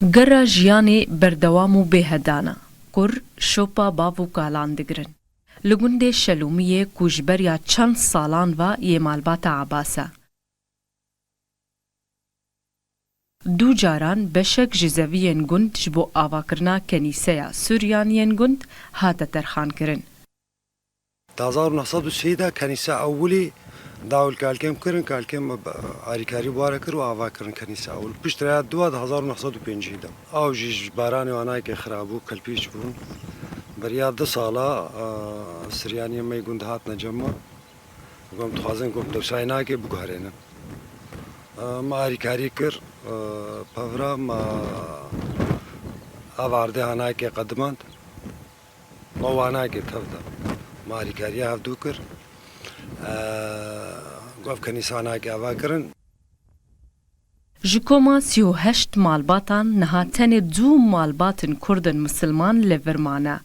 گەڕە ژیانێ بەردەوام و بێهەدانە کوڕ شۆپا باو و کالان دەگرن لە گوندێ شەلومیە کوژبەریا چەند ساڵان ڤە یێ مالباتە عەباسە. دوو جاران بەشێک ji zeviyên gund ji bo avakirina kenîseya Suryaniyên gund hate terxankirin. 1903 de kenîse ewilî dawil kalkêm kirin, kalkêm alîkarî ware kir û ava kirin kenîse ewil. Pişt rêya duwa 1905 de. Ew jî ji baranê wanayekê xirabû, kelpîç bûn. Beriya 2 sala Suryaniyên me gund hatine cema. Gom dixwazin gom dewsayê nake biguherênin. Me alîkarî kir, pevra me ev erdê hanayekê qedimand. Me wanayekê tev da. Me alîkariya hevdû kir. Gov kenîsa hanayekê ava kirin. Ji koma 38 malbatan niha tenê du malbatên Kurdên Misilman li vir mane.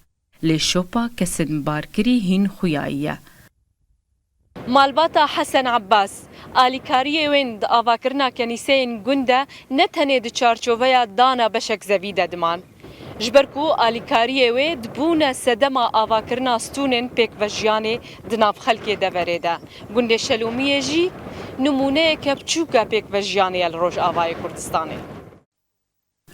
Lê şopa kesên barkirî hîn xuyayî ye. Malbata Hesen Abbas, alîkariyê wên di avakirina kenîseyên gund de ne tenê di çarçoveya dana beşek zevî de diman. Ji ber ku alîkariyê wê dibûne sedema avakirina stûnên pêkvejiyanê di nav xelkê deverê de. Gundê Şelûmiyê jî numûneyeke biçûk e pêkvejiyanê ye li Rojavayê Kurdistanê.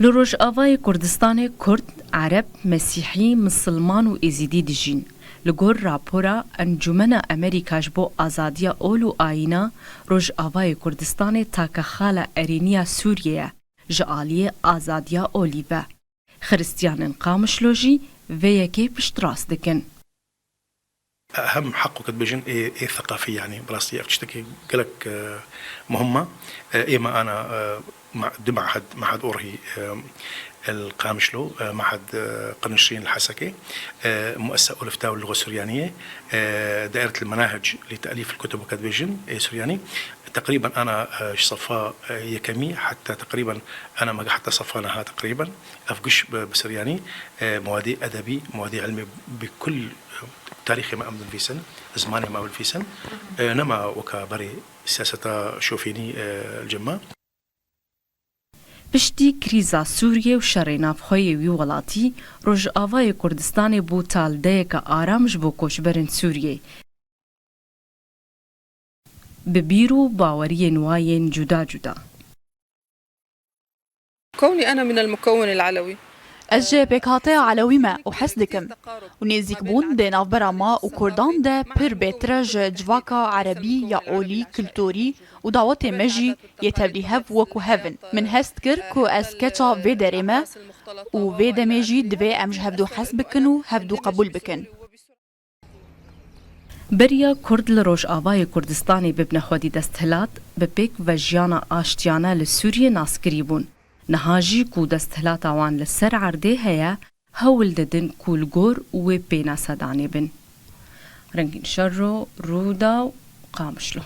Li Rojavayê Kurdistanê Kurd, Ereb, Mesîhî, Misilman û Êzîdî dijîn. Li gor rapora Encûmena Amerîka ji bo azadiya ol û ayîna Rojavayê Kurdistanê takexala erêniya Sûriyê ye ji aliyê azadiya olî ve. Xristiyanên Qamişlo jî vê yekê piştrast dikin. أهم حقه كتبجن إيه ثقافي يعني براسي أفتشتكي قالك مهمة إما أنا معهد أورهي القامشلو معهد قرن الشرين الحسكي مؤسسة أولفتاو اللغة السريانية دائرة المناهج لتأليف الكتب وكتبجن سرياني تقريبا أنا صفا يكمي حتى تقريبا أنا ما حتى صفانها تقريبا أفقش بسرياني موادي أدبي موادي علمي بكل تاريخي ما أمدن في سن زماني ما في سن نما وكبري سياسة شوفيني الجماعة Piştî krîza Sûriyê û şerê navxweyê wî welatî, Rojavayê Kurdistanê bû taldeyeka aram ji bo koçberên Sûriyê. Bi bîr û baweriyên wan yên cuda cuda. كوني أنا من المكون العلوي أجي بكاتي علوي ما وحس دكم ونيزيك بون دي نافبرا ما وكردان ده بير بيترج جواكا عربي يا أولي كلتوري ودعوتي مجي يتبليهف وكو هفن من هستكر كو أسكتشا في دريما وفي دمجي دبي أمج هفدو حس بكن هفدو قبول بكن. Beriya Kurd li Rojavayê Kurdistanê bibne xwedî desthilat, bi pêk vejiyana aştiyana li Sûriyê naskirî bûn. Niha jî ku desthilata wan li ser erdê heye, hewl didin ku li gor wê pênasedanê bin. Rengîn Şerro, Rûda û Qamişlo.